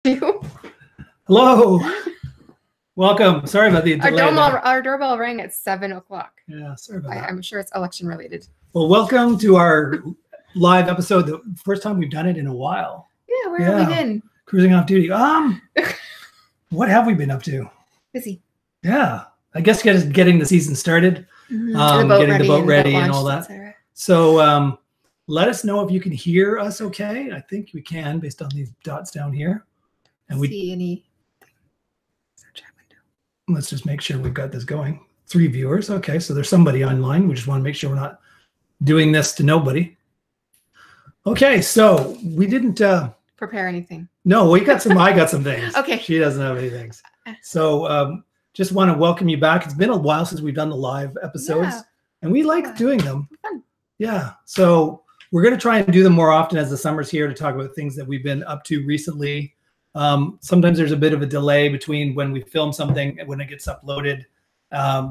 Hello. Welcome. Sorry about the delay. Our doorbell rang at 7 o'clock. Yeah, sorry about that. I'm sure it's election related. Well, welcome to our live episode. The first time we've done it in a while. Yeah, where have we been? Cruising off duty. What have we been up to? Busy. Yeah, I guess getting the season started, getting the boat ready and all that. So let us know if you can hear us okay. I think we can based on these dots down here. And we see any chat window. Let's just make sure we've got this going. 3 viewers. Okay, so there's somebody online. We just want to make sure we're not doing this to nobody. Okay, so we didn't prepare anything. No, we got some. I got some things. Okay. She doesn't have any things. So just want to welcome you back. It's been a while since we've done the live episodes, and we like doing them. Fun. Yeah. So we're going to try and do them more often as the summer's here to talk about things that we've been up to recently. Sometimes there's a bit of a delay between when we film something and when it gets uploaded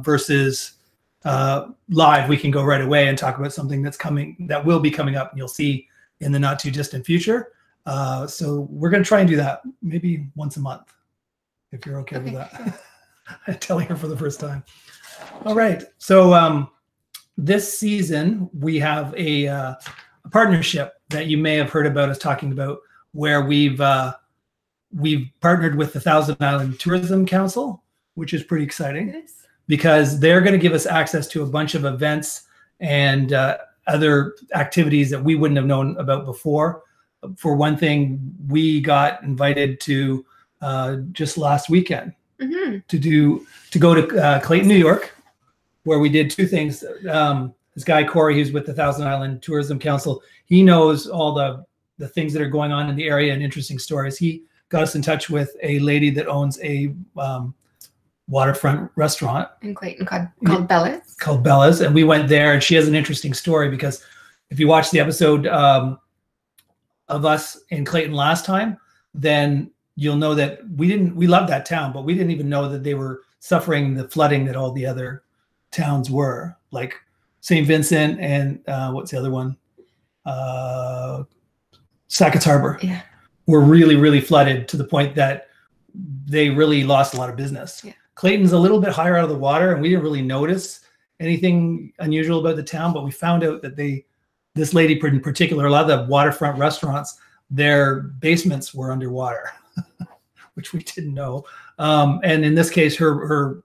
versus live. We can go right away and talk about something that will be coming up, and you'll see in the not too distant future. So we're going to try and do that maybe once a month, if you're okay with that. Sure. I'm telling her for the first time. All right. So this season we have a partnership that you may have heard about us talking about, where we've partnered with the Thousand Island Tourism Council, which is pretty exciting because they're going to give us access to a bunch of events and other activities that we wouldn't have known about before. For one thing, we got invited to just last weekend to go to Clayton, New York, where we did 2 things. This guy, Corey, who's with the Thousand Island Tourism Council, he knows all the things that are going on in the area and interesting stories. He got us in touch with a lady that owns a waterfront restaurant in Clayton called Bella's. Called Bella's, and we went there, and she has an interesting story because if you watch the episode of us in Clayton last time, then you'll know that we loved that town, but we didn't even know that they were suffering the flooding that all the other towns were, like St. Vincent and what's the other one? Sackett's Harbor. Yeah. Were really, really flooded to the point that they really lost a lot of business. Yeah. Clayton's a little bit higher out of the water, and we didn't really notice anything unusual about the town, but we found out that this lady in particular, a lot of the waterfront restaurants, their basements were underwater, which we didn't know. And in this case, her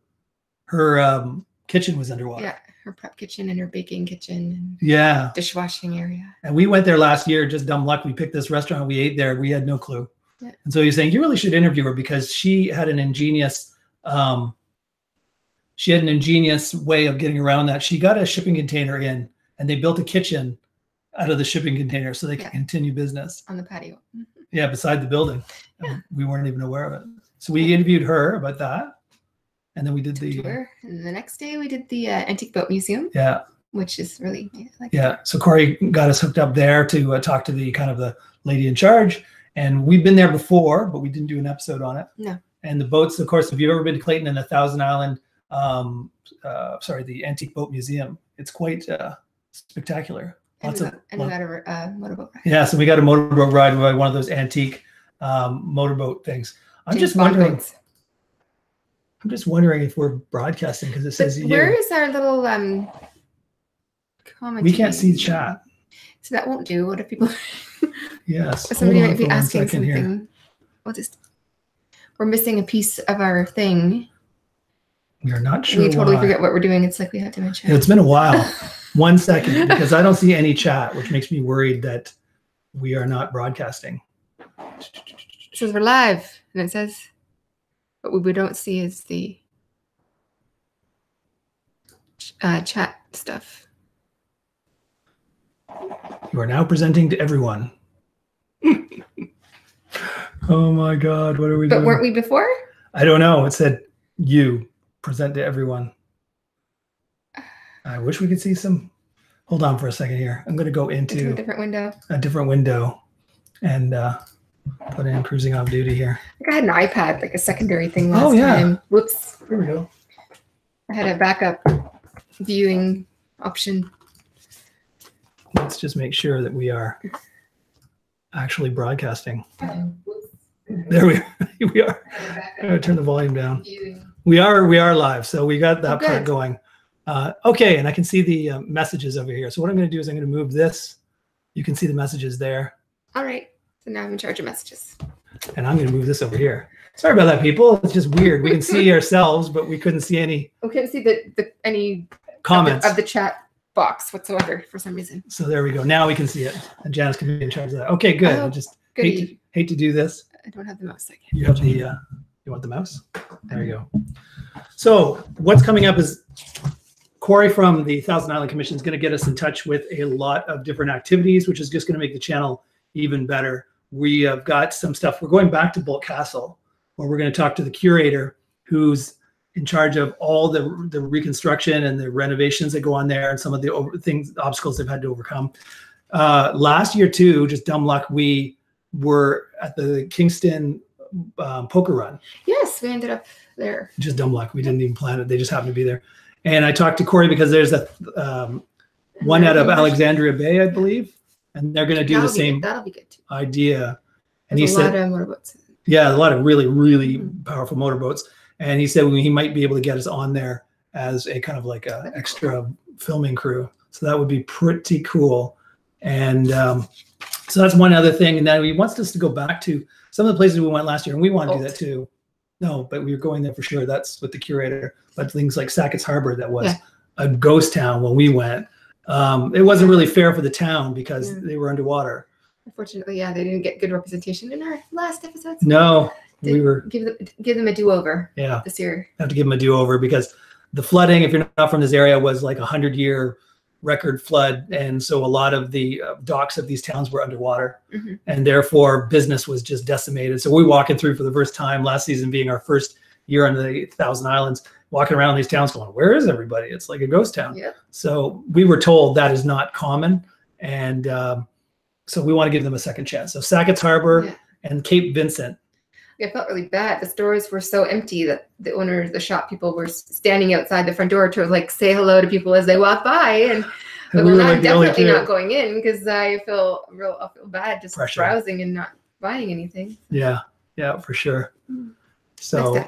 kitchen was underwater. Yeah, her prep kitchen and her baking kitchen. And dishwashing area. And we went there last year, just dumb luck. We picked this restaurant. We ate there. We had no clue. Yeah. And so he's saying, you really should interview her because she had an ingenious way of getting around that. She got a shipping container in, and they built a kitchen out of the shipping container so they can continue business. On the patio. Yeah, beside the building. Yeah. We weren't even aware of it. So we interviewed her about that. And then we did the tour. And the next day we did the Antique Boat Museum. Yeah. Which is really So Corey got us hooked up there to talk to the lady in charge. And we've been there before, but we didn't do an episode on it. No. And the boats, of course, if you've ever been to Clayton and the Thousand Island, the Antique Boat Museum, it's quite spectacular. And we got a motorboat ride. Yeah, so we got a motorboat ride by one of those antique motorboat things. I'm just wondering if we're broadcasting because it says where is our little comment? We can't see the chat. So that won't do. What if people Yes. Somebody might be asking something. We're missing a piece of our thing. We are not sure. We totally forget what we're doing. It's like we have to mention. It's been a while. 1 second, because I don't see any chat, which makes me worried that we are not broadcasting. It says we're live, and it says, what we don't see is the chat stuff. You are now presenting to everyone. Oh my God, what are we doing? But weren't we before? I don't know. It said you present to everyone. I wish we could see some. Hold on for a second here. I'm going to go into a different window and put in Cruising Off Duty here. I had an iPad, like a secondary thing last time. Whoops. Here we go. I had a backup viewing option. Let's just make sure that we are actually broadcasting. There we are. I'm gonna turn the volume down. We are live, so we got that part going. Okay, and I can see the messages over here. So what I'm going to do is I'm going to move this. You can see the messages there. All right. So now I'm in charge of messages. And I'm going to move this over here. Sorry about that, people. It's just weird. We can see ourselves, but we couldn't see any. We couldn't see any comments of the chat box whatsoever for some reason. So there we go. Now we can see it. And Janice can be in charge of that. Okay, good. I just hate to do this. I don't have the mouse. You have the. You want the mouse? There you go. So what's coming up is Corey from the Thousand Island Commission is going to get us in touch with a lot of different activities, which is just going to make the channel even better. We have got some stuff. We're going back to Bolt Castle, where we're going to talk to the curator who's in charge of all the reconstruction and the renovations that go on there and some of the obstacles they've had to overcome. Last year too, just dumb luck, we were at the Kingston poker run. Yes, we ended up there. Just dumb luck. We didn't even plan it. They just happened to be there. And I talked to Corey because there's a one out of Alexandria Bay, I believe, and they're going to do the same idea. And he said, a lot of motorboats. Yeah, a lot of really, really powerful motorboats. And he said he might be able to get us on there as a kind of like a extra filming crew. So that would be pretty cool. And so that's one other thing. And then he wants us to go back to some of the places we went last year, and we want to do that too. No, but we were going there for sure. That's with the curator. But things like Sackett's Harbor, that was a ghost town when we went. It wasn't really fair for the town because they were underwater. Unfortunately, they didn't get good representation in our last episodes. No, we were give them a do-over. Yeah, this year. Have to give them a do-over because the flooding, if you're not from this area, was like 100-year record flood, and so a lot of the docks of these towns were underwater, and therefore business was just decimated. So we're walking through for the first time last season, being our first year on the Thousand Islands, walking around these towns going, where is everybody? It's like a ghost town. Yeah. So we were told that is not common, and so we want to give them a second chance. So Sackett's Harbor and Cape Vincent. I felt really bad. The stores were so empty that the owners, the shop people, were standing outside the front door to like say hello to people as they walk by. And but we I'm definitely not going in because I feel bad just browsing and not buying anything. Yeah, for sure. So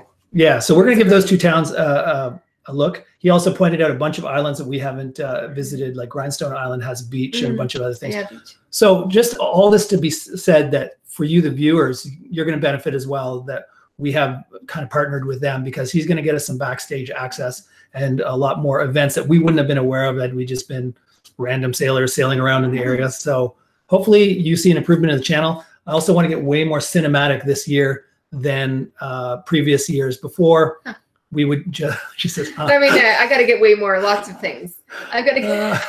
so we're gonna give those two towns a look. He also pointed out a bunch of islands that we haven't visited, like Grindstone Island has a beach and a bunch of other things. So just all this to be said that for you, the viewers, you're going to benefit as well, that we have kind of partnered with them because he's going to get us some backstage access and a lot more events that we wouldn't have been aware of had we just been random sailors sailing around in the area. So hopefully you see an improvement in the channel. I also want to get way more cinematic this year than previous years. Before we would just, she says, I mean, I got to get way more, lots of things. I've got to get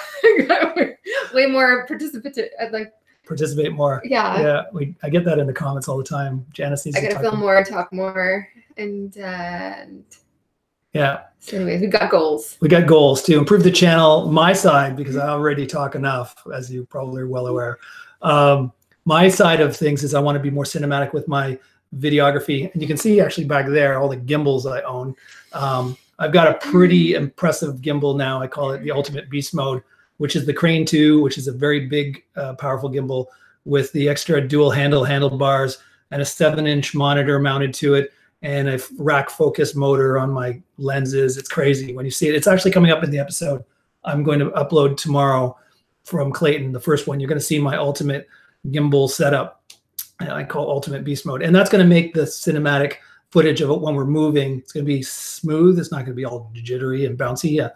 way more participate more. Yeah. I get that in the comments all the time. Janice needs I got to film more, talk more, and yeah. So anyways, we got goals. We got goals to improve the channel. My side, because I already talk enough, as you probably are well aware. My side of things is I want to be more cinematic with my videography, and you can see actually back there all the gimbals I own. I've got a pretty impressive gimbal now. I call it the Ultimate Beast Mode, which is the Crane 2, which is a very big, powerful gimbal with the extra dual handlebars and a 7-inch monitor mounted to it and a rack focus motor on my lenses. It's crazy when you see it. It's actually coming up in the episode I'm going to upload tomorrow from Clayton, the first one. You're going to see my ultimate gimbal setup. I call Ultimate Beast Mode. And that's going to make the cinematic footage of it when we're moving. It's going to be smooth. It's not going to be all jittery and bouncy. Yeah.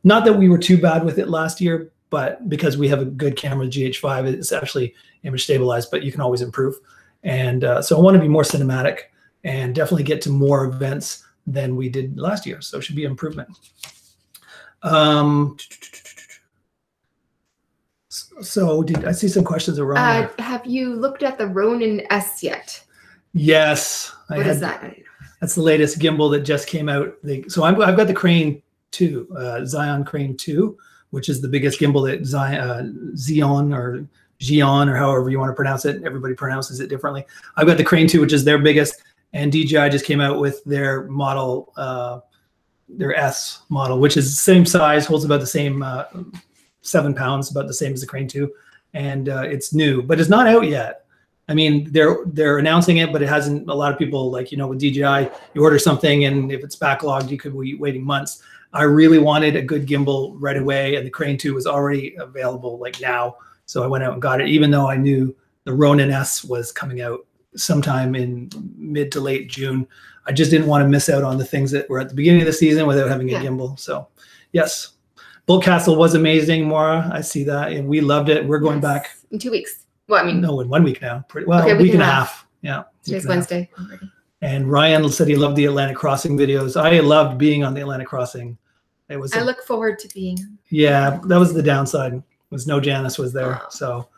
Not that we were too bad with it last year, but because we have a good camera, GH5, it's actually image stabilized, but you can always improve. And so I want to be more cinematic and definitely get to more events than we did last year. So it should be an improvement. So I see some questions around. Have you looked at the Ronin S yet? Yes. What is that? I don't know. That's the latest gimbal that just came out. So I've got the Crane 2, Zion Crane 2, which is the biggest gimbal that Xeon or however you want to pronounce it. Everybody pronounces it differently. I've got the Crane 2, which is their biggest, and DJI just came out with their model, their S model, which is the same size, holds about the same 7 pounds, about the same as the Crane 2, and it's new, but it's not out yet. I mean, they're announcing it, but it hasn't. A lot of people, like, you know, with DJI, you order something, and if it's backlogged, you could be waiting months. I really wanted a good gimbal right away, and the Crane 2 was already available like now. So I went out and got it, even though I knew the Ronin S was coming out sometime in mid to late June. I just didn't want to miss out on the things that were at the beginning of the season without having a gimbal. So yes, Bulk Castle was amazing, Maura. I see that, and we loved it. We're going back in 2 weeks. Well, I mean, no, in 1 week now. Pretty well, okay, a week and a half. Yeah. Today's Wednesday. And Ryan said he loved the Atlantic Crossing videos. I loved being on the Atlantic Crossing. It was. I look forward to being. Yeah, that was the downside. Was no Janice was there. Oh. So,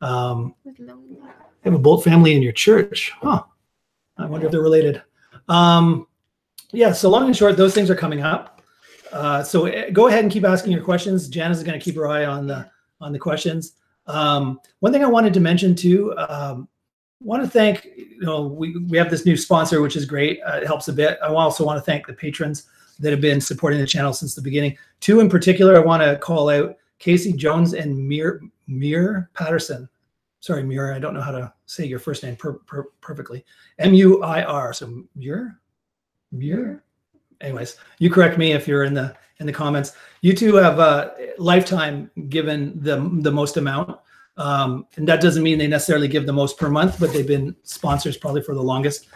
you have a Bolt family in your church, huh? I wonder if they're related. Yeah. So long and short, those things are coming up. So go ahead and keep asking your questions. Janice is going to keep her eye on the questions. One thing I wanted to mention too, want to thank, you know, we have this new sponsor, which is great. It helps a bit. I also want to thank the patrons that have been supporting the channel since the beginning. Two in particular, I want to call out Casey Jones and Muir Patterson. Sorry, Muir, I don't know how to say your first name perfectly. M-U-I-R. So Muir? Anyways, you correct me if you're in the comments. You two have lifetime given the most amount. And that doesn't mean they necessarily give the most per month, but they've been sponsors probably for the longest.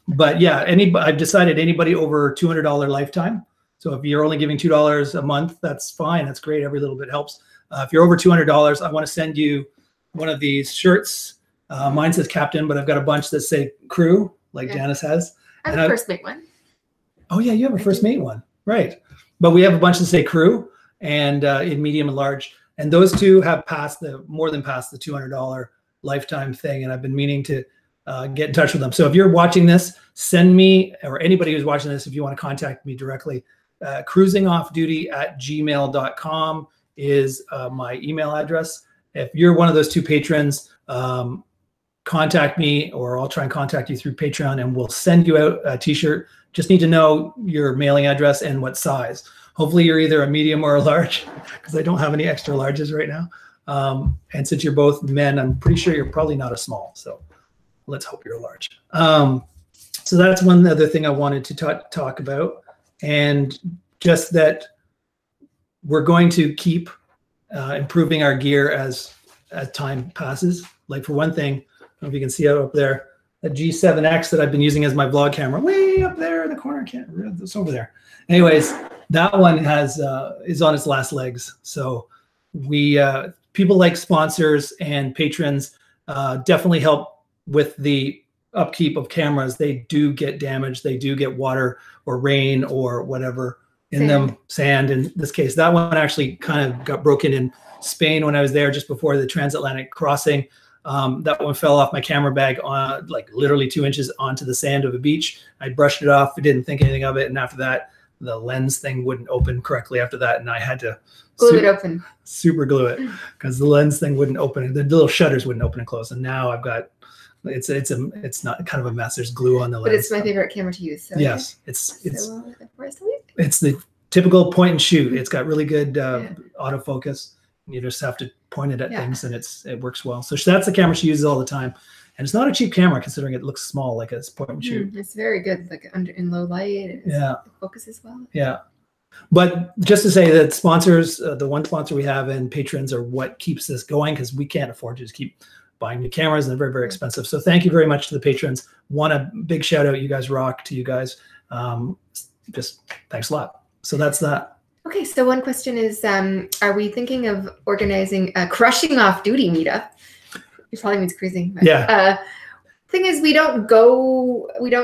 But yeah, I've decided anybody over $200 lifetime. So if you're only giving $2 a month, that's fine. That's great. Every little bit helps. If you're over $200, I want to send you one of these shirts. Mine says Captain, but I've got a bunch that say Crew, like Janice has. I have a First Mate one. Oh yeah, you have a First Mate one, right? But we have a bunch that say Crew, and in medium and large. And those two have more than passed the $200 lifetime thing. And I've been meaning to get in touch with them. So if you're watching this, send me, or anybody who's watching this, if you want to contact me directly, cruisingoffduty@gmail.com is my email address. If you're one of those two patrons, contact me, or I'll try and contact you through Patreon, and we'll send you out a t-shirt. Just need to know your mailing address and what size. Hopefully you're either a medium or a large, because I don't have any extra larges right now. And since you're both men, I'm pretty sure you're probably not a small. So let's hope you're a large. So that's one other thing I wanted to talk about. And just that we're going to keep improving our gear as time passes. Like for one thing, I don't know if you can see it up there, a G7X that I've been using as my vlog camera, way up there in the corner. I can't read this over there. Anyways, that one is on its last legs. So we people like sponsors and patrons definitely help with the upkeep of cameras. They do get damaged. They do get water or rain or whatever in them, sand in this case. That one actually kind of got broken in Spain when I was there just before the transatlantic crossing. That one fell off my camera bag on like literally 2 inches onto the sand of a beach. I brushed it off. I didn't think anything of it. And after that, the lens thing wouldn't open correctly after that. And I had to glue it open, super glue it, because the lens thing wouldn't open. The little shutters wouldn't open and close. And now I've got, it's not kind of a mess. There's glue on the lens. But it's my favorite camera to use. So yes, it's the typical point and shoot. It's got really good autofocus. You just have to point it at things, and it works well. So that's the camera she uses all the time, and it's not a cheap camera considering it looks small, like a point and shoot. It's very good, like in low light. It focuses well. Yeah, but just to say that sponsors, the one sponsor we have, and patrons are what keeps this going, because we can't afford to just keep buying new cameras, and they're very, very expensive. So thank you very much to the patrons. Want a big shout out. You guys rock. To you guys, just thanks a lot. So that's that. Okay, so one question is, are we thinking of organizing a Crushing Off Duty meetup? It probably means cruising. But, thing is, we don't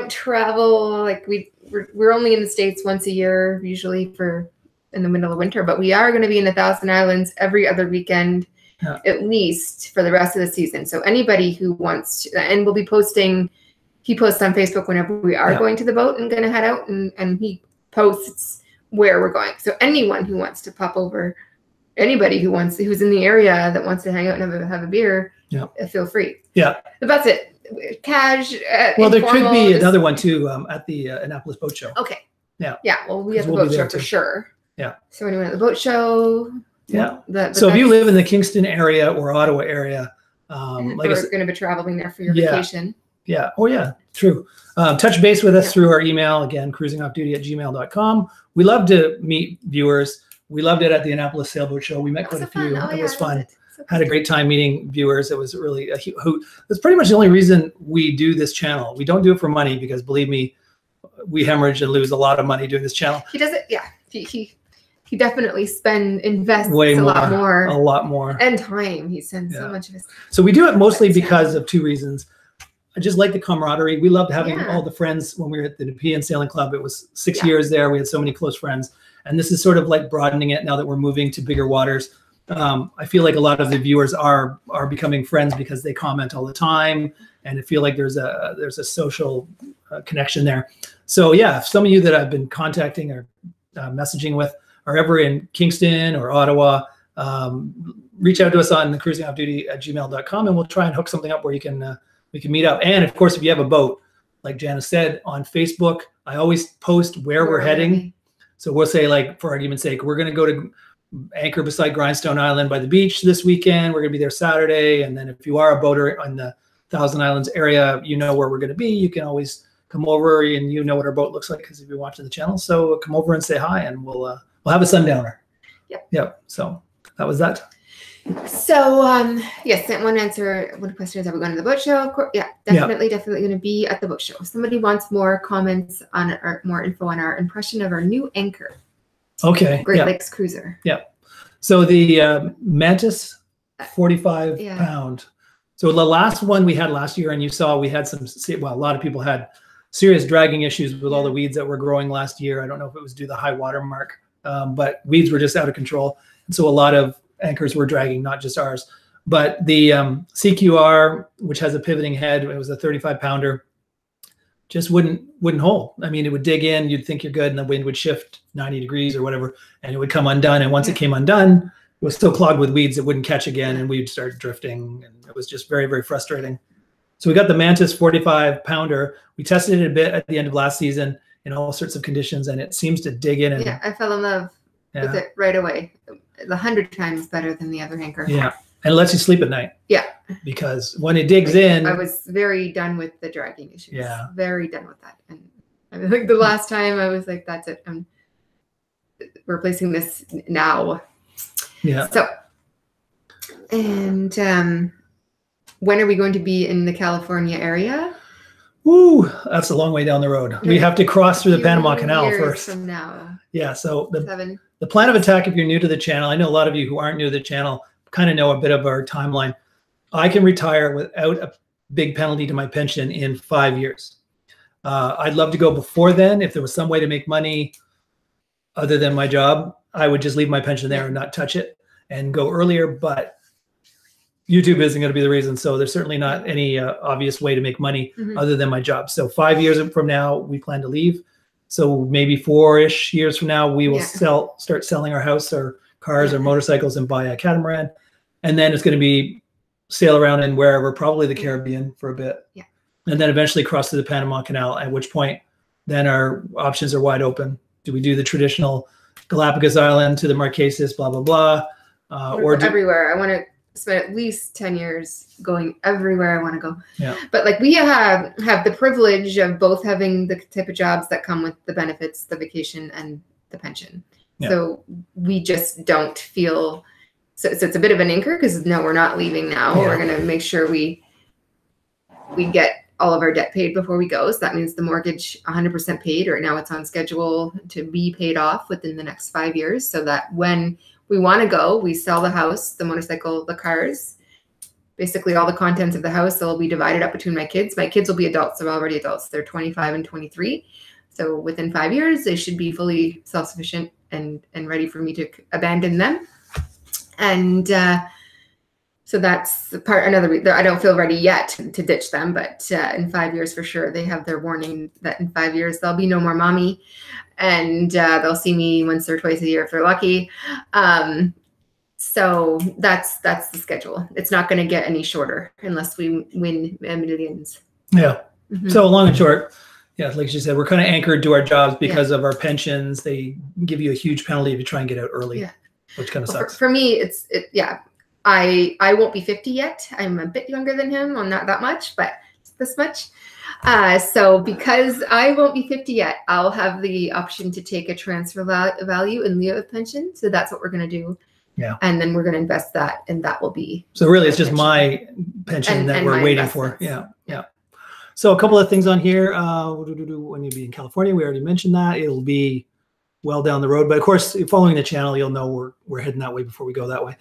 travel. Like we're only in the States once a year, usually in the middle of winter. But we are going to be in 1,000 Islands every other weekend, at least for the rest of the season. So anybody who wants to, and we'll be posting. He posts on Facebook whenever we are going to the boat and going to head out, and he posts where we're going. So anyone who wants to pop over, anybody who's in the area that wants to hang out and have a beer, feel free. Yeah. But that's it. Cash. Well, there could be another one too at the Annapolis Boat Show. Okay. Yeah. Yeah. Well, we have the boat show for sure. Yeah. So anyone at the boat show. Yeah. So if you live in the Kingston area or Ottawa area, Like we're going to be traveling there for your vacation. Yeah. Oh, yeah. True. Touch base with us through our email, again, cruisingoffduty@gmail.com. We love to meet viewers. We loved it at the Annapolis Sailboat Show. We met quite a few. It was fun. Had a great time meeting viewers. It was really a hoot. That's pretty much the only reason we do this channel. We don't do it for money because, believe me, we hemorrhage and lose a lot of money doing this channel. He does it. Yeah. He definitely invests way more, a lot more. And time. He spends so much of his time. So we do it mostly because of two reasons. I just like the camaraderie. We loved having all the friends when we were at the Nepean Sailing Club. It was 6 years there. We had so many close friends. And this is sort of like broadening it now that we're moving to bigger waters. I feel like a lot of the viewers are becoming friends because they comment all the time. And I feel like there's a social connection there. So yeah, if some of you that I've been contacting or messaging with are ever in Kingston or Ottawa, reach out to us on the CruisingOffDuty@gmail.com, and we'll try and hook something up where you can we can meet up. And of course, if you have a boat, like Janice said, on Facebook, I always post where we're heading. So we'll say, like, for argument's sake, we're going to go to anchor beside Grindstone Island by the beach this weekend. We're going to be there Saturday. And then if you are a boater on the Thousand Islands area, you know where we're going to be. You can always come over, and you know what our boat looks like because you've been watching the channel. So come over and say hi, and we'll have a sundowner. Yep. So that was that. So yes, want to answer one question: are we going to the boat show? Of course, definitely going to be at the boat show. Somebody wants more comments on or more info on our impression of our new anchor. Okay. Great Lakes cruiser. Yeah. So the Mantis 45 pound. So the last one we had last year, and you saw we had a lot of people had serious dragging issues with all the weeds that were growing last year. I don't know if it was due to the high water mark, but weeds were just out of control. And so a lot of anchors were dragging, not just ours. But the CQR, which has a pivoting head, it was a 35 pounder, just wouldn't hold. I mean, it would dig in, you'd think you're good, and the wind would shift 90 degrees or whatever, and it would come undone. And once it came undone, it was still clogged with weeds. It wouldn't catch again, and we'd start drifting, and it was just very, very frustrating. So we got the Mantis 45 pounder. We tested it a bit at the end of last season in all sorts of conditions, and it seems to dig in. And, I fell in love with it right away. 100 times better than the other anchor. Yeah, and it lets you sleep at night. Yeah. Because when it digs in. I was very done with the dragging issues. Yeah. Very done with that. And I mean, like the last time I was like, that's it. I'm replacing this now. Yeah. So, and when are we going to be in the California area? Ooh, that's a long way down the road. We have to cross through the Panama Canal first. From now. Yeah. So the plan of attack, if you're new to the channel, I know a lot of you who aren't new to the channel kind of know a bit of our timeline. I can retire without a big penalty to my pension in 5 years. I'd love to go before then. If there was some way to make money other than my job, I would just leave my pension there and not touch it and go earlier. But YouTube isn't going to be the reason. So there's certainly not any obvious way to make money other than my job. So 5 years from now, we plan to leave. So maybe 4-ish years from now, we will start selling our house or cars or motorcycles and buy a catamaran. And then it's going to be sail around in wherever, probably the Caribbean for a bit. Yeah. And then eventually cross to the Panama Canal, at which point then our options are wide open. Do we do the traditional Galapagos Island to the Marquesas, blah, blah, blah? Or everywhere. I want to spend at least 10 years going everywhere I want to go. Yeah. But like we have the privilege of both having the type of jobs that come with the benefits, the vacation and the pension. Yeah. So we just don't feel, so it's a bit of an anchor because no, we're not leaving now. Yeah. We're going to make sure we get all of our debt paid before we go. So that means the mortgage 100% paid. Right now it's on schedule to be paid off within the next 5 years so that when we want to go, we sell the house, the motorcycle, the cars, basically all the contents of the house. They'll be divided up between my kids. My kids will be adults. They're already adults. They're 25 and 23. So within 5 years, they should be fully self-sufficient and ready for me to abandon them. And so that's the part. I don't feel ready yet to ditch them, but in 5 years for sure, they have their warning that in 5 years there'll be no more mommy, and they'll see me once or twice a year if they're lucky. So that's the schedule. It's not going to get any shorter unless we win millions. Yeah. So long and short, yeah, like you said, we're kind of anchored to our jobs because of our pensions. They give you a huge penalty if you try and get out early, which kind of sucks. For me, I won't be 50 yet. I'm a bit younger than him. Well, not that much, but this much. So because I won't be 50 yet, I'll have the option to take a transfer value in lieu of pension. So that's what we're going to do. Yeah. And then we're going to invest that, and that will be. So really, it's just my pension that we're waiting for. Yeah. Yeah. So a couple of things on here. When you be in California, we already mentioned that. It'll be well down the road. But of course, following the channel, you'll know we're heading that way before we go that way.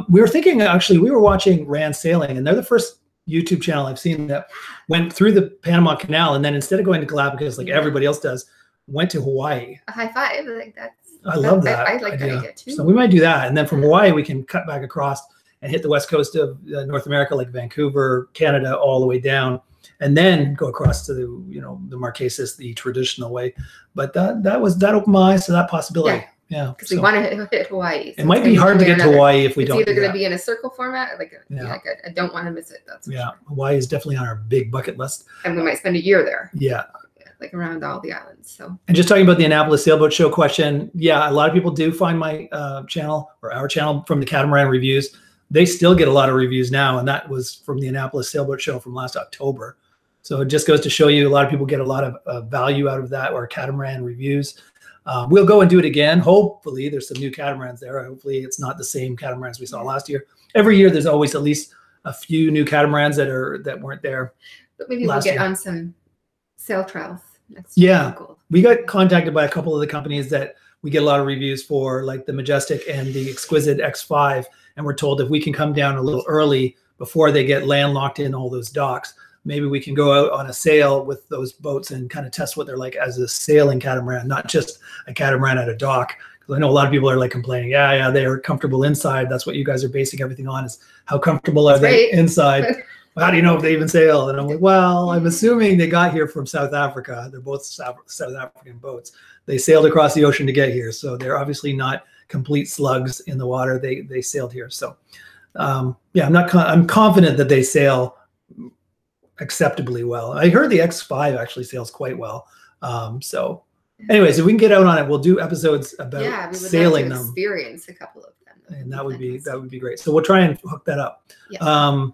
We were thinking, actually, we were watching Rand Sailing, and they're the first YouTube channel I've seen that went through the Panama Canal, and then instead of going to Galapagos like everybody else does, went to Hawaii. A high five. Like that. I love that. I like that idea too. So we might do that. And then from Hawaii, we can cut back across and hit the west coast of North America, like Vancouver, Canada, all the way down, and then go across to the Marquesas, the traditional way. But that opened my eyes to that possibility. Yeah. Because we want to hit Hawaii. So it might be hard to get to Hawaii if we don't. It's either going to be in a circle format, I don't want to miss it. That's sure. Hawaii is definitely on our big bucket list. And we might spend a year there. Yeah. Like around all the islands. So. And just talking about the Annapolis Sailboat Show question, a lot of people do find my channel or our channel from the catamaran reviews. They still get a lot of reviews now, and that was from the Annapolis Sailboat Show from last October. So it just goes to show you a lot of people get a lot of value out of that, or catamaran reviews. We'll go and do it again. Hopefully there's some new catamarans there. Hopefully it's not the same catamarans we saw last year. Every year there's always at least a few new catamarans that weren't there. But maybe we'll get on some sail trials. Yeah, we got contacted by a couple of the companies that we get a lot of reviews for, like the Majestic and the Exquisite X5, and we're told if we can come down a little early before they get landlocked in all those docks, maybe we can go out on a sail with those boats and kind of test what they're like as a sailing catamaran, not just a catamaran at a dock. Because I know a lot of people are like complaining, they're comfortable inside. That's what you guys are basing everything on, is how comfortable are they inside. How do you know if they even sail? And I'm like, well, I'm assuming they got here from South Africa. They're both South African boats. They sailed across the ocean to get here. So they're obviously not complete slugs in the water. They sailed here. So I'm confident that they sail acceptably well. I heard the X5 actually sails quite well. So anyways, if we can get out on it, we'll do episodes about sailing them. Experience a couple of them. And that would be great. So we'll try and hook that up. Yeah.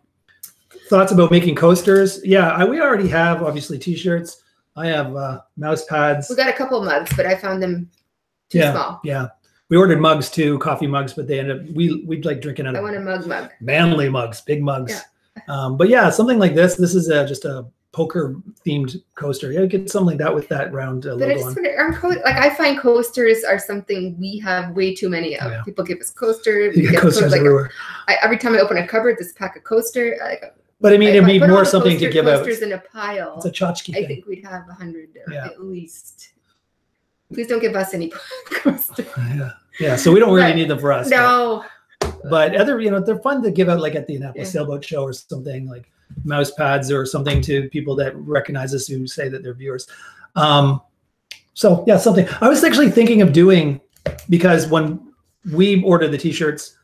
Thoughts about making coasters? Yeah, we already have obviously t-shirts. I have mouse pads. We got a couple of mugs, but I found them too small. Yeah, we ordered mugs too, coffee mugs, but they ended up we'd like drinking out of. I want a mug. Manly mugs, big mugs. Yeah. But yeah, something like this. This is just a poker themed coaster. Yeah, get something like that with that round logo. But I just I find coasters are something we have way too many of. Yeah. People give us coasters. We get coasters everywhere. Every time I open a cupboard, this pack of coaster. But I mean, it'd be more something to give out. Coasters in a pile. It's a tchotchke thing. I think we'd have 100 at least. Please don't give us any coasters. Yeah. So we don't really need them for us. No. But other, they're fun to give out, like at the Annapolis Sailboat Show or something, like mouse pads or something to people that recognize us who say that they're viewers. So yeah, something I was actually thinking of doing, because when we order the t-shirts,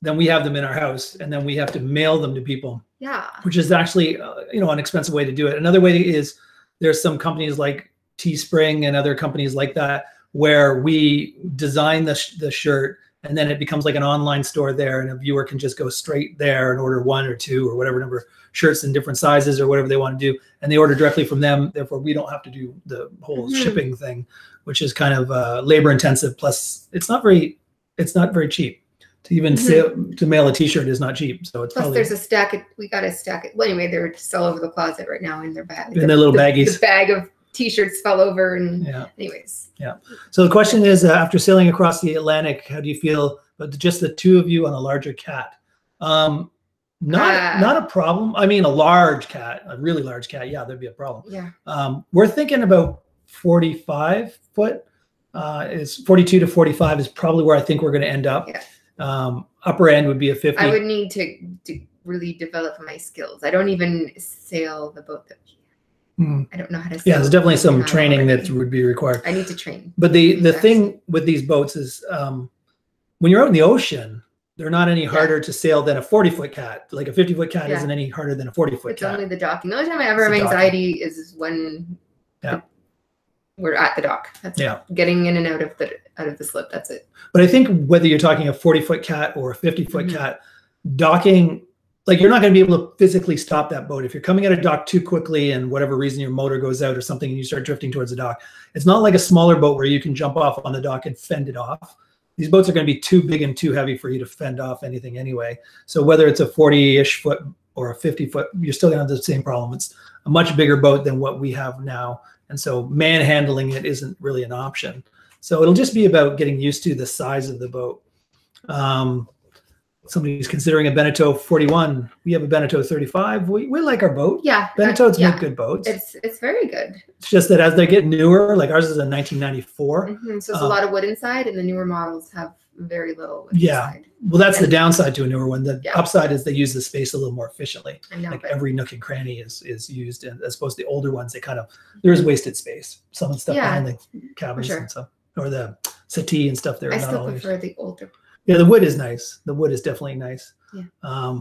then we have them in our house, and then we have to mail them to people. Yeah. Which is actually, an expensive way to do it. Another way is there's some companies like Teespring and other companies like that where we design the shirt, and then it becomes like an online store there, and a viewer can just go straight there and order 1 or 2 or whatever number of shirts in different sizes or whatever they want to do, and they order directly from them. Therefore, we don't have to do the whole shipping thing, which is kind of labor intensive. Plus, it's not very cheap. To even to mail a t-shirt is not cheap. So it's plus there's a stack. We got a stack. Well, anyway, they're just all over the closet right now in their bag. In their little baggies. The bag of t-shirts fell over, and anyways. Yeah. So the question is, after sailing across the Atlantic, how do you feel about just the two of you on a larger cat? Not a problem. I mean, a large cat, a really large cat. Yeah, there'd be a problem. Yeah. We're thinking about 45 foot. Is 42 to 45 is probably where I think we're going to end up. Yeah. Upper end would be a 50. I would need to really develop my skills. I don't even sail the boat that I don't know how to sail. Yeah, there's definitely some training that would be required. I need to train. But the thing with these boats is when you're out in the ocean, they're not any harder to sail than a 40-foot cat. Like a 50-foot cat isn't any harder than a 40-foot cat. It's only the docking. The only time I ever have anxiety is when we're at the dock. That's getting in and out of the slip. That's it. But I think whether you're talking a 40-foot cat or a 50-foot cat, docking, like you're not going to be able to physically stop that boat. If you're coming at a dock too quickly and whatever reason your motor goes out or something and you start drifting towards the dock, it's not like a smaller boat where you can jump off on the dock and fend it off. These boats are going to be too big and too heavy for you to fend off anything anyway. So whether it's a 40-ish foot or a 50 foot, you're still going to have the same problem. It's a much bigger boat than what we have now. And so manhandling it isn't really an option. So it'll just be about getting used to the size of the boat. Somebody's considering a Beneteau 41. We have a Beneteau 35. We like our boat. Yeah. Benetons make good boats. It's very good. It's just that as they get newer, like ours is a 1994. So it's a lot of wood inside, and the newer models have very little wood inside. Well, that's the downside to a newer one. The upside is they use the space a little more efficiently. I know, like every nook and cranny is used, and as opposed to the older ones, they kind of, there's wasted space. Some of the stuff behind the cabins and stuff, or the settee and stuff there. I still prefer the older. Yeah, the wood is nice. The wood is definitely nice. Yeah.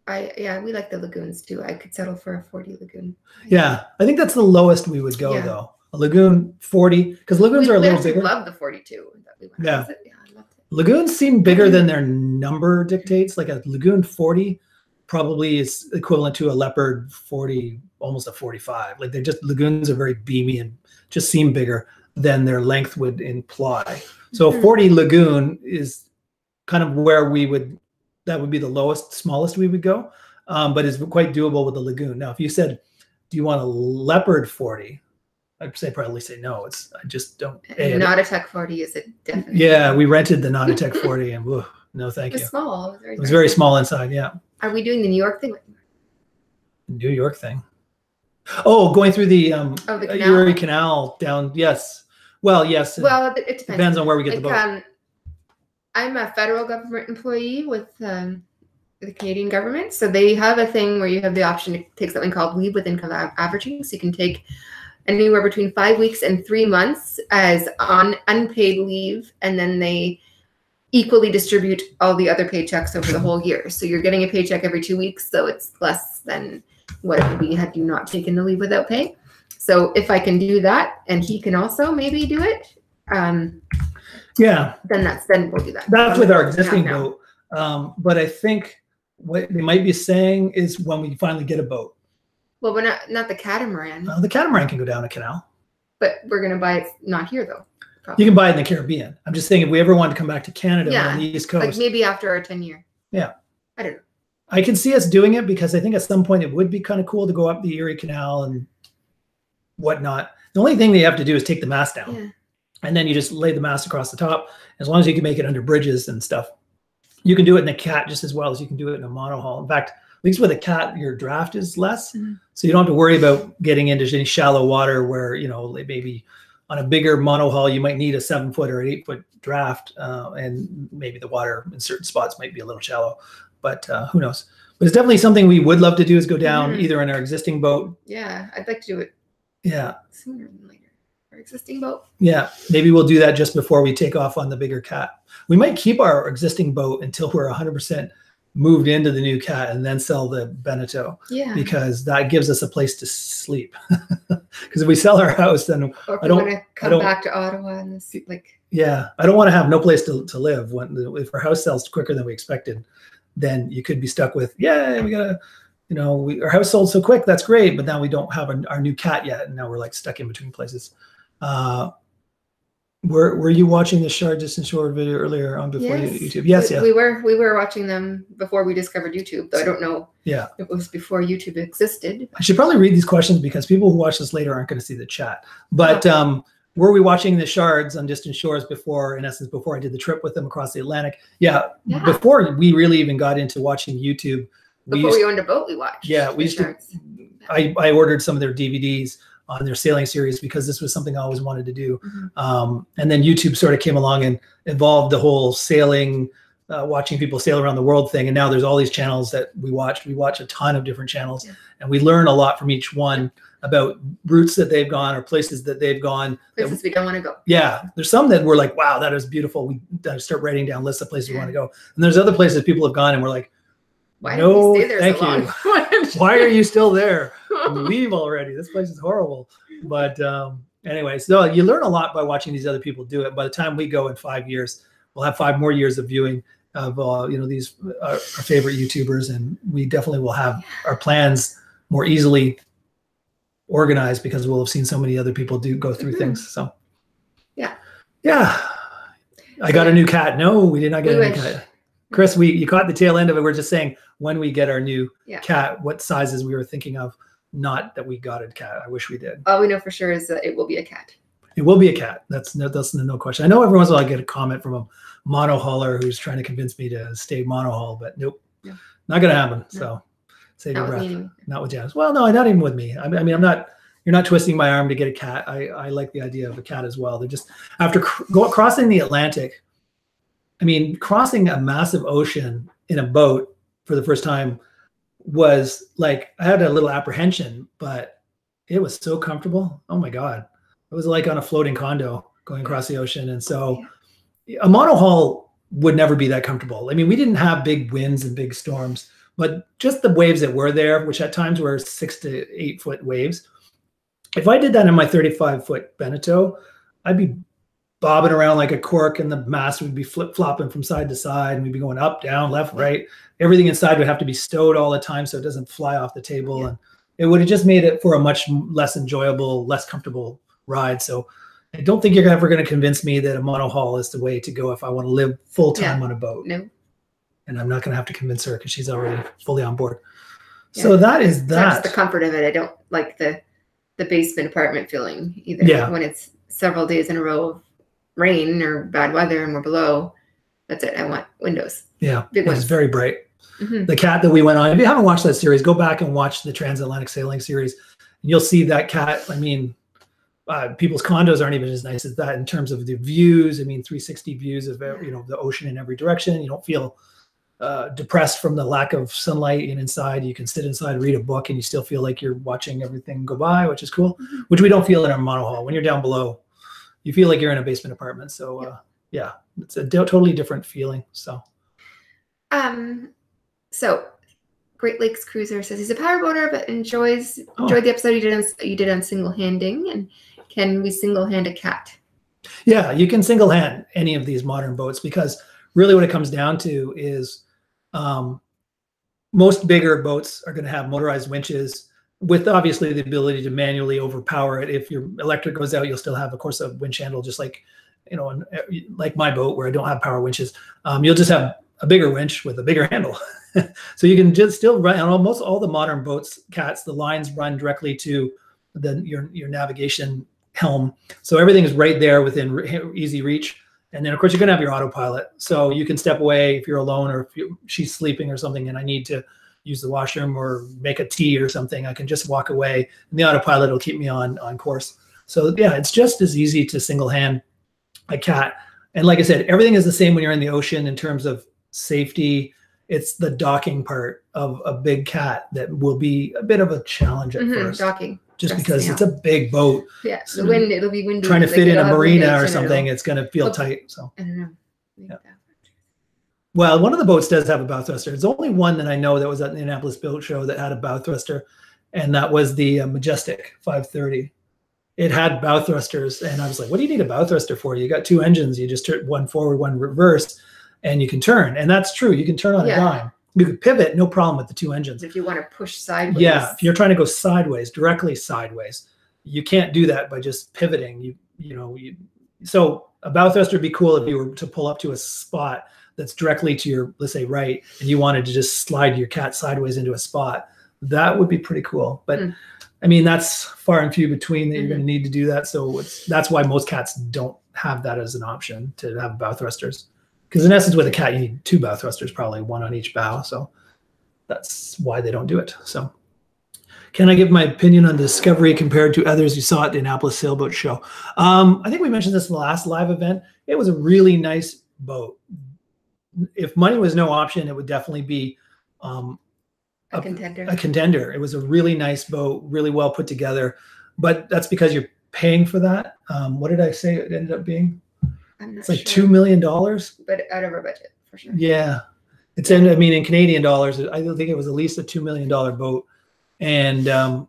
We like the lagoons too. I could settle for a 40 lagoon. Yeah, I think that's the lowest we would go though. A lagoon 40, because lagoons are a little bigger. I love the 42 that we went. Yeah. Yeah, I loved it. Lagoons seem bigger than their number dictates. Like a lagoon 40 probably is equivalent to a Leopard 40, almost a 45. Like they're just, lagoons are very beamy and just seem bigger than their length would imply. So a 40 lagoon is kind of where we would, that would be the lowest, smallest we would go, but it's quite doable with a lagoon. Now, if you said, do you want a Leopard 40? I'd probably say no. I just don't. Nautatech 40 is it definitely? Yeah, we rented the Nautatech 40 and no, thank you. It was small. It was very small inside. Yeah. Are we doing the New York thing? New York thing. Oh, going through the canal? Erie Canal down. Yes. Well, yes. Well, it depends on where we get the boat. I'm a federal government employee with the Canadian government. So they have a thing where you have the option to take something called leave with income averaging. So you can take anywhere between 5 weeks and 3 months as unpaid leave. And then they equally distribute all the other paychecks over the whole year. So you're getting a paycheck every 2 weeks. So it's less than what it would be had you not taken the leave without pay. So if I can do that, and he can also maybe do it, then we'll do that. That's with our existing boat. But I think what they might be saying is when we finally get a boat. Well, we're not the catamaran. The catamaran can go down a canal. But we're going to buy it not here though. Probably. You can buy it in the Caribbean. I'm just saying if we ever want to come back to Canada on the East Coast. Like maybe after our 10-year. Yeah. I don't know. I can see us doing it because I think at some point it would be kind of cool to go up the Erie Canal and whatnot. The only thing they have to do is take the mast down. Yeah. And then you just lay the mast across the top. As long as you can make it under bridges and stuff. You can do it in a cat just as well as you can do it in a monohull. In fact, at least with a cat, your draft is less. So you don't have to worry about getting into any shallow water where, maybe on a bigger monohull, you might need a 7-foot or an 8-foot draft. And maybe the water in certain spots might be a little shallow, but who knows? But it's definitely something we would love to do is go down either in our existing boat. Yeah, I'd like to do it. Yeah. Sooner than later. Our existing boat. Yeah, maybe we'll do that just before we take off on the bigger cat. We might keep our existing boat until we're 100% moved into the new cat and then sell the Beneteau. Yeah. Because that gives us a place to sleep. Because if we sell our house, then I don't want to come back to Ottawa and this Yeah, I don't want to have no place to live. If our house sells quicker than we expected, then you could be stuck with, we gotta. Our house sold so quick. That's great. But now we don't have our new cat yet. And now we're like stuck in between places. Were you watching the Shard Distant Shore video earlier on before YouTube? Yes. We were watching them before we discovered YouTube. Though I don't know. Yeah. It was before YouTube existed. I should probably read these questions because people who watch this later aren't going to see the chat. But were we watching the Shards on Distant Shores before I did the trip with them across the Atlantic? Yeah. Before we really even got into watching YouTube. Before we owned a boat, we watched. Yeah, we used to. I ordered some of their DVDs on their sailing series because this was something I always wanted to do. And then YouTube sort of came along and evolved the whole sailing, watching people sail around the world thing. And now there's all these channels that we watch. We watch a ton of different channels, and we learn a lot from each one about routes that they've gone or places that they've gone. Places we don't want to go. Yeah, there's some that we're like, wow, that is beautiful. We start writing down lists of places we want to go. And there's other places people have gone and we're like, why did you stay there thank so you. Why are you still there? Leave already. This place is horrible. But anyway, so you learn a lot by watching these other people do it. By the time we go in 5 years, we'll have 5 more years of viewing. of these our favorite YouTubers, and we definitely will have our plans more easily organized because we'll have seen so many other people go through things. So yeah. I got a new cat. No, we did not get a new cat. Chris, you caught the tail end of it. We're just saying when we get our new cat, what sizes we were thinking of, not that we got a cat. I wish we did. All we know for sure is that it will be a cat. It will be a cat. That's no question. I know every once in a while I get a comment from a monohauler who's trying to convince me to stay monohaul, but nope, not going to happen. No. So save your breath. Not with Janice. Well, no, not even with me. I mean, you're not twisting my arm to get a cat. I like the idea of a cat as well. They're just, after crossing the Atlantic, I mean, crossing a massive ocean in a boat for the first time was like, I had a little apprehension, but it was so comfortable. Oh my God. It was like on a floating condo going across the ocean. And so a monohull would never be that comfortable. I mean, we didn't have big winds and big storms, but just the waves that were there, which at times were 6 to 8 foot waves. If I did that in my 35-foot Beneteau, I'd be bobbing around like a cork, and the mast would be flip-flopping from side to side, and we'd be going up, down, left, right. Everything inside would have to be stowed all the time so it doesn't fly off the table. And it would have just made it for a much less enjoyable, less comfortable ride. So I don't think you're ever going to convince me that a monohull is the way to go if I want to live full-time on a boat. No. And I'm not going to have to convince her because she's already fully on board. So that is that. That's the comfort of it. I don't like the basement apartment feeling either. Yeah. When it's several days in a row of rain or bad weather and we're below, that's it. I want windows. Yeah. Big ones. It's very bright. The cat that we went on, if you haven't watched that series, go back and watch the Transatlantic Sailing series. And you'll see that cat. I mean, people's condos aren't even as nice as that in terms of the views. I mean, 360 views of the ocean in every direction. You don't feel depressed from the lack of sunlight and inside. You can sit inside, read a book, and you still feel like you're watching everything go by, which is cool, which we don't feel in our monohull. When you're down below, you feel like you're in a basement apartment. So yeah, it's a totally different feeling. So Great Lakes Cruiser says he's a powerboater but enjoyed the episode you did on single handing. And can we single hand a cat? Yeah, you can single hand any of these modern boats, because really what it comes down to is most bigger boats are going to have motorized winches with obviously the ability to manually overpower it. If your electric goes out, you'll still have, of course, a winch handle, just like, like my boat where I don't have power winches. You'll just have a bigger winch with a bigger handle. So you can just still run on almost all the modern boats, cats. The lines run directly to your navigation helm. So everything is right there within easy reach. And then, of course, you're going to have your autopilot. So you can step away if you're alone or if she's sleeping or something and I need to use the washroom or make a tea or something. I can just walk away and the autopilot will keep me on course. So, yeah, it's just as easy to single hand a cat. And like I said, everything is the same when you're in the ocean in terms of safety. It's the docking part of a big cat that will be a bit of a challenge at first. Docking. Just because it's a big boat. Yeah, so the wind, it'll be windy. Trying to fit in a marina or something, it's going to feel tight. So I don't know. Yeah. Well, one of the boats does have a bow thruster. It's only one that I know that was at the Indianapolis Boat Show that had a bow thruster, and that was the Majestic 530. It had bow thrusters, and I was like, what do you need a bow thruster for? You got two engines. You just turn one forward, one reverse, and you can turn. And that's true. You can turn on a dime. You could pivot, no problem with the two engines. If you want to push sideways. Yeah, if you're trying to go sideways, directly sideways, you can't do that by just pivoting. So a bow thruster would be cool if you were to pull up to a spot that's directly to your, let's say, right, and you wanted to just slide your cat sideways into a spot. That would be pretty cool. But I mean, that's far and few between that you're going to need to do that. So that's why most cats don't have that as an option, to have bow thrusters. Because in essence, with a cat, you need two bow thrusters, probably one on each bow. So that's why they don't do it. So can I give my opinion on Discovery compared to others you saw at the Annapolis Sailboat Show? I think we mentioned this in the last live event. It was a really nice boat. If money was no option, it would definitely be a contender. A contender. It was a really nice boat, really well put together. But that's because you're paying for that. What did I say it ended up being? It's like $2 million, but out of our budget for sure. Yeah, it's in. I mean, in Canadian dollars, I think it was at least a $2 million boat, and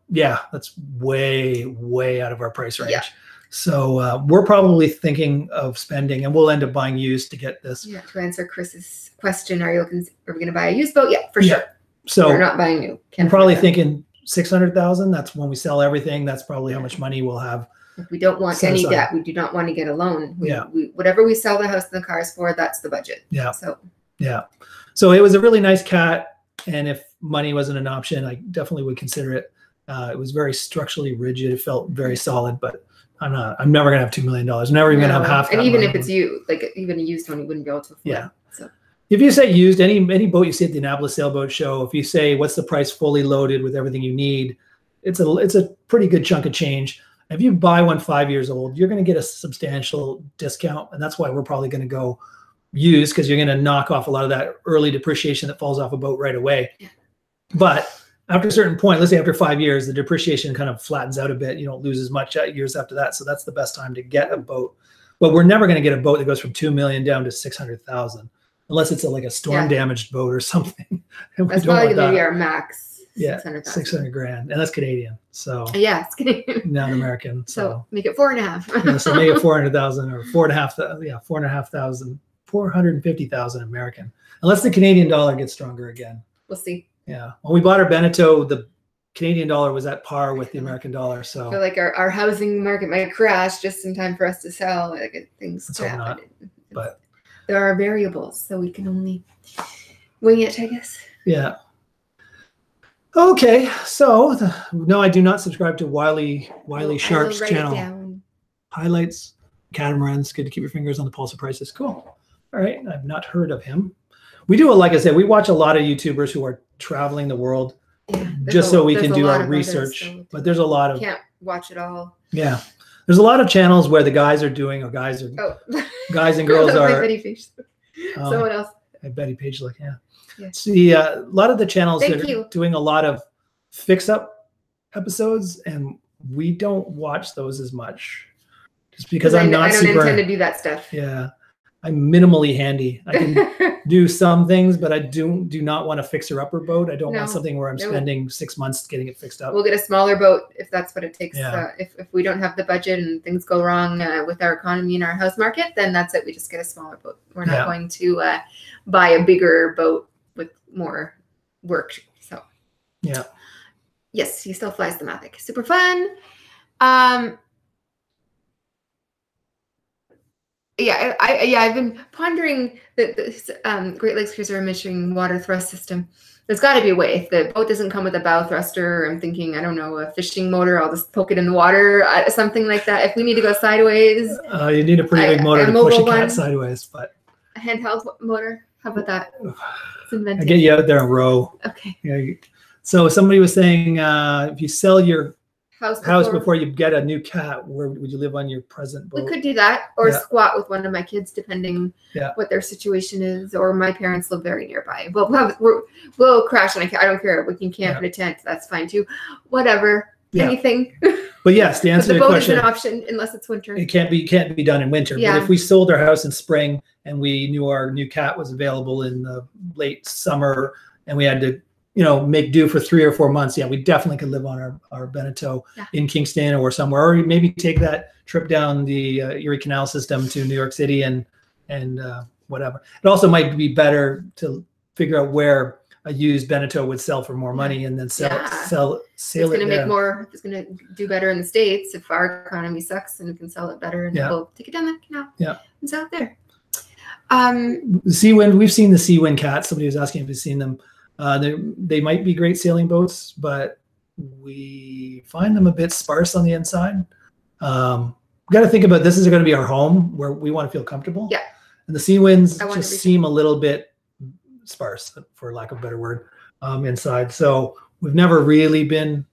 yeah, that's way out of our price range. Yeah. So we're probably thinking of spending, and we'll end up buying used to get this. Yeah, to answer Chris's question, are we going to buy a used boat? Yeah, for sure. So we're not buying new. I'm probably thinking 600,000. That's when we sell everything. That's probably how much money we'll have. We don't want any debt. We do not want to get a loan. Whatever we sell the house and the cars for, that's the budget. Yeah. So it was a really nice cat, and if money wasn't an option, I definitely would consider it. It was very structurally rigid. It felt very solid, but I'm never gonna have $2 million. I'm never even gonna have half. And even if it's even a used one, you wouldn't be able to afford. Yeah. So if you say used, any boat you see at the Annapolis Sailboat Show, if you say what's the price fully loaded with everything you need, it's a pretty good chunk of change. If you buy one 5 years old, you're going to get a substantial discount, and that's why we're probably going to go used, because you're going to knock off a lot of that early depreciation that falls off a boat right away. Yeah. But after a certain point, let's say after 5 years, the depreciation kind of flattens out a bit. You don't lose as much years after that, so that's the best time to get a boat. But we're never going to get a boat that goes from $2 million down to 600,000, unless it's like a storm damaged boat or something. That's probably going to be our max. Yeah, 600 grand, and that's Canadian. So yeah, it's Canadian, not American. So make it 4.5. Yeah, so make it 400,000 or 4.5. Yeah, 4.5,000, 450,000 American. Unless the Canadian dollar gets stronger again. We'll see. Yeah, when we bought our Beneteau, the Canadian dollar was at par with the American dollar. So I feel like our housing market might crash just in time for us to sell. Like things could happen. But there are variables, so we can only wing it, I guess. Yeah. Okay, so no, I do not subscribe to Wiley Sharp's channel. Highlights, catamarans. Good to keep your fingers on the pulse of prices. Cool. All right, I've not heard of him. We do, like I said, we watch a lot of YouTubers who are traveling the world, just so we can do our research. But there's a lot of can't watch it all. Yeah, there's a lot of channels where the guys are doing, or guys and girls are. Betty Page. Someone else. Betty Page, See, a lot of the channels that are doing a lot of fix-up episodes, and we don't watch those as much, just because I don't intend to do that stuff. Yeah, I'm minimally handy. I can do some things, but I do not want a fixer-upper boat. I don't want something where I'm spending 6 months getting it fixed up. We'll get a smaller boat if that's what it takes. If we don't have the budget and things go wrong with our economy and our house market, then that's it. We just get a smaller boat. We're not going to buy a bigger boat with more work. So yes, he still flies the Mavic. Super fun. I've been pondering this Great Lakes Cruiser emission water thrust system. There's got to be a way. If the boat doesn't come with a bow thruster, I'm thinking, I don't know, a fishing motor, I'll just poke it in the water, something like that. If we need to go sideways. You need a pretty big motor to push a cat sideways. But a handheld motor, how about that? It's inventive. I get you out there and row. Okay. Yeah. So somebody was saying, if you sell your house before you get a new cat, where would you live on your present boat? We could do that, or squat with one of my kids, depending what their situation is. Or my parents live very nearby. We'll crash on a cat. I don't care. We can camp in a tent. That's fine too. Whatever. Anything. But yes, to answer the question, the boat is an option unless it's winter. It can't be done in winter. Yeah. But if we sold our house in spring and we knew our new cat was available in the late summer, and we had to make do for 3 or 4 months, we definitely could live on our Beneteau in Kingston or somewhere, or maybe take that trip down the Erie Canal system to New York City and whatever. It also might be better to figure out where a used Beneteau would sell for more money, and then sail it. It's going to make more. It's going to do better in the States if our economy sucks, and we can sell it better, and we'll take it down the canal and sell it there. Seawind. We've seen the Seawind cats. Somebody was asking if you've seen them. They might be great sailing boats, but we find them a bit sparse on the inside. We got to think about this is going to be our home where we want to feel comfortable. Yeah. And the Seawinds just seem a little bit sparse, for lack of a better word, inside. So we've never really been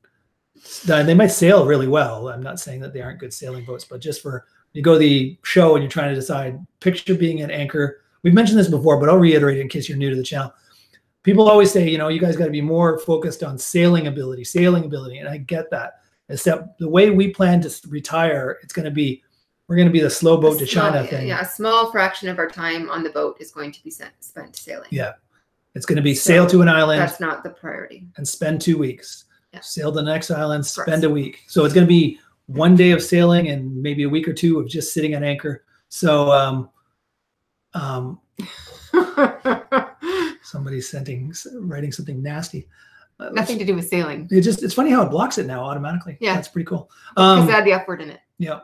done. They might sail really well. I'm not saying that they aren't good sailing boats, but just for you go to the show and you're trying to decide, picture being an anchor. We've mentioned this before, but I'll reiterate it in case you're new to the channel. People always say, you guys got to be more focused on sailing ability, and I get that. Except the way we plan to retire, we're going to be the slow boat to China thing. Yeah, a small fraction of our time on the boat is going to be spent sailing. Yeah, it's going to be sail to an island. That's not the priority. And spend 2 weeks. Yeah. Sail to the next island, spend a week. So it's going to be 1 day of sailing and maybe a week or two of just sitting at anchor. So somebody's writing something nasty. Nothing to do with sailing. It's funny how it blocks it now automatically. Yeah, that's pretty cool. Because add the F word in it. Yeah.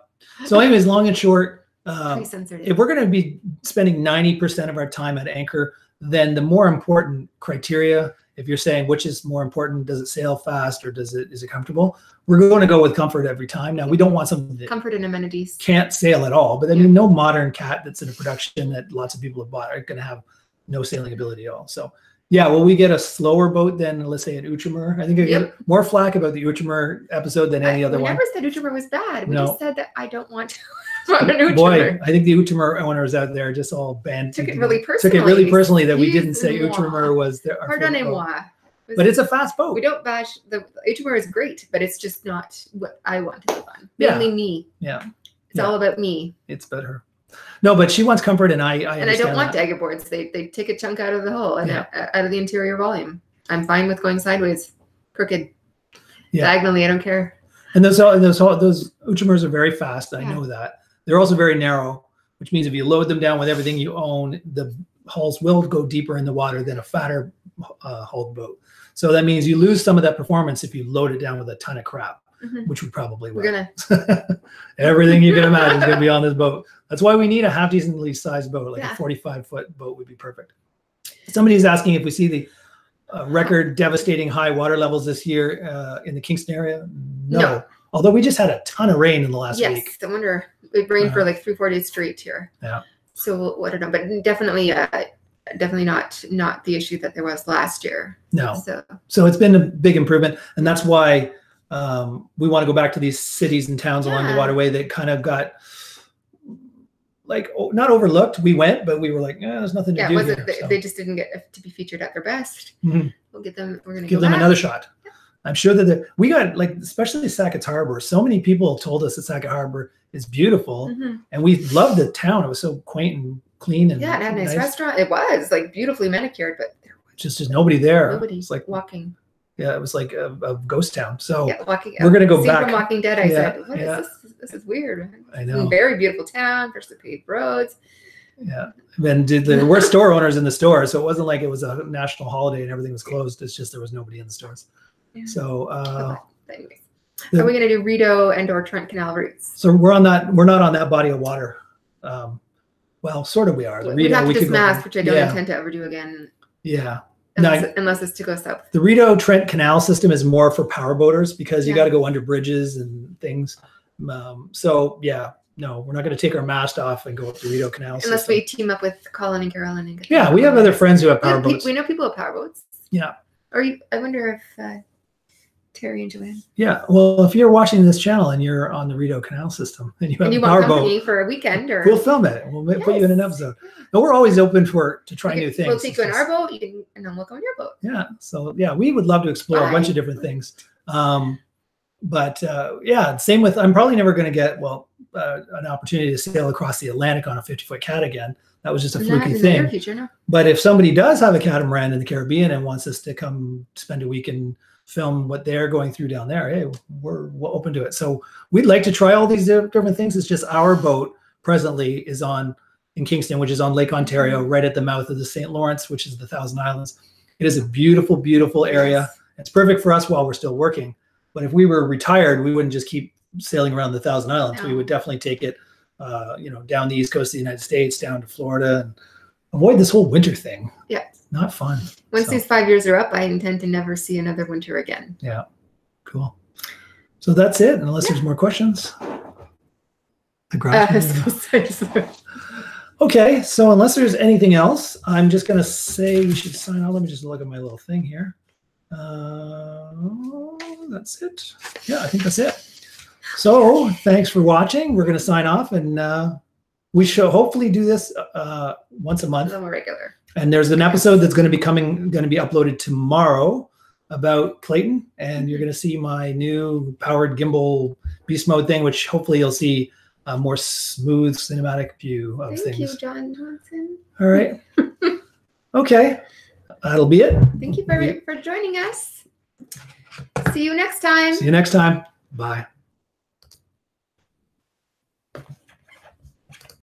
So anyways, long and short, Pre-censored. if we're going to be spending 90% of our time at anchor, then the more important criteria, if you're saying which is more important, does it sail fast or is it comfortable? We're going to go with comfort every time. Now, we don't want something that comfort and amenities can't sail at all. But I mean, no modern cat that's in a production that lots of people have bought are going to have no sailing ability at all. So yeah, will we get a slower boat than, let's say, an Outremer? I think I get more flack about the Outremer episode than any other one. We never said Outremer was bad. We just said that I don't want to run an Outremer. Boy, I think the Outremer owners out there just all banned. Took it really personally that we didn't say Outremer was the. Pardonnez-moi. But it's a fast boat. We don't bash the Outremer is great, but it's just not what I want to live on. Mainly me. Yeah. It's all about me. It's better. No, but she wants comfort, and I don't want dagger boards. They take a chunk out of the hull and out of the interior volume. I'm fine with going sideways, crooked, diagonally. I don't care. And those Outremer's are very fast. I know that. They're also very narrow, which means if you load them down with everything you own, the hulls will go deeper in the water than a fatter hulled boat. So that means you lose some of that performance if you load it down with a ton of crap. Which we probably will. We're gonna everything you can imagine is gonna be on this boat. That's why we need a half decently sized boat, like a 45-foot boat would be perfect. Somebody's asking if we see the record devastating high water levels this year in the Kingston area. No. Although we just had a ton of rain in the last week. Yes, I wonder. It rained for like 3-4 days straight here. Yeah. So I don't know, but definitely not the issue that there was last year. No. So it's been a big improvement, and that's why. We want to go back to these cities and towns along the waterway that kind of got like not overlooked. We went, but we were like, there's nothing to do here. They just didn't get to be featured at their best. We'll get them. We're going to give them another shot. Yeah. I'm sure that we got like, especially Sackett's Harbor. So many people told us that Sackett Harbor is beautiful, and we loved the town. It was so quaint and clean, and it had a nice restaurant. It was like beautifully manicured, but there was just nobody there. Nobody's like walking. Yeah, it was like a ghost town. So we're going to go back. From Walking Dead, I said, what is this? This is weird. I know. Very beautiful town, freshly paved roads. Yeah. And there were store owners in the store, so it wasn't like it was a national holiday and everything was closed. It's just there was nobody in the stores. Yeah. So anyways. Are we going to do Rideau and or Trent Canal routes? So we're not on that body of water. Well, sort of we are. The Rideau, have to dismass, which I don't intend to ever do again. Yeah. Unless it's to go south. The Rideau Trent Canal system is more for power boaters because you got to go under bridges and things. So yeah, no, we're not going to take our mast off and go up the Rideau Canal unless we team up with Colin and Carolyn and get we have other friends who have power boats. We know people with power boats. Yeah. I wonder if Terry and Joanne. Yeah. Well, if you're watching this channel and you're on the Rideau Canal system and you have a power boat for a weekend, or we'll film it. We'll put you in an episode. No, we're always open to try new things. We'll take you in our boat, and then we'll go on your boat. Yeah. So yeah, we would love to explore a bunch of different things. But same with. I'm probably never going to get an opportunity to sail across the Atlantic on a 50-foot cat again. That was just a fluky thing. Future, no. But if somebody does have a catamaran in the Caribbean and wants us to come spend a week and film what they're going through down there, hey, we're open to it. So we'd like to try all these different things. It's just our boat presently is in Kingston, which is on Lake Ontario, right at the mouth of the St. Lawrence, which is the Thousand Islands. It is a beautiful, beautiful area. Yes. It's perfect for us while we're still working. But if we were retired, we wouldn't just keep sailing around the Thousand Islands. No. We would definitely take it, down the east coast of the United States, down to Florida, and avoid this whole winter thing. Yeah. Not fun. Once these 5 years are up, I intend to never see another winter again. Yeah. Cool. So that's it, unless there's more questions. Okay, so unless there's anything else, I'm just going to say we should sign off. Let me just look at my little thing here. That's it. Yeah, I think that's it. So thanks for watching. We're going to sign off, and we shall hopefully do this once a month. More regular. And there's an episode that's going to be uploaded tomorrow about Clayton, and you're going to see my new powered gimbal beast mode thing, which hopefully you'll see a more smooth cinematic view of things. Thank you, John Johnson. All right. Okay. That'll be it. Thank you for joining us. See you next time. See you next time. Bye.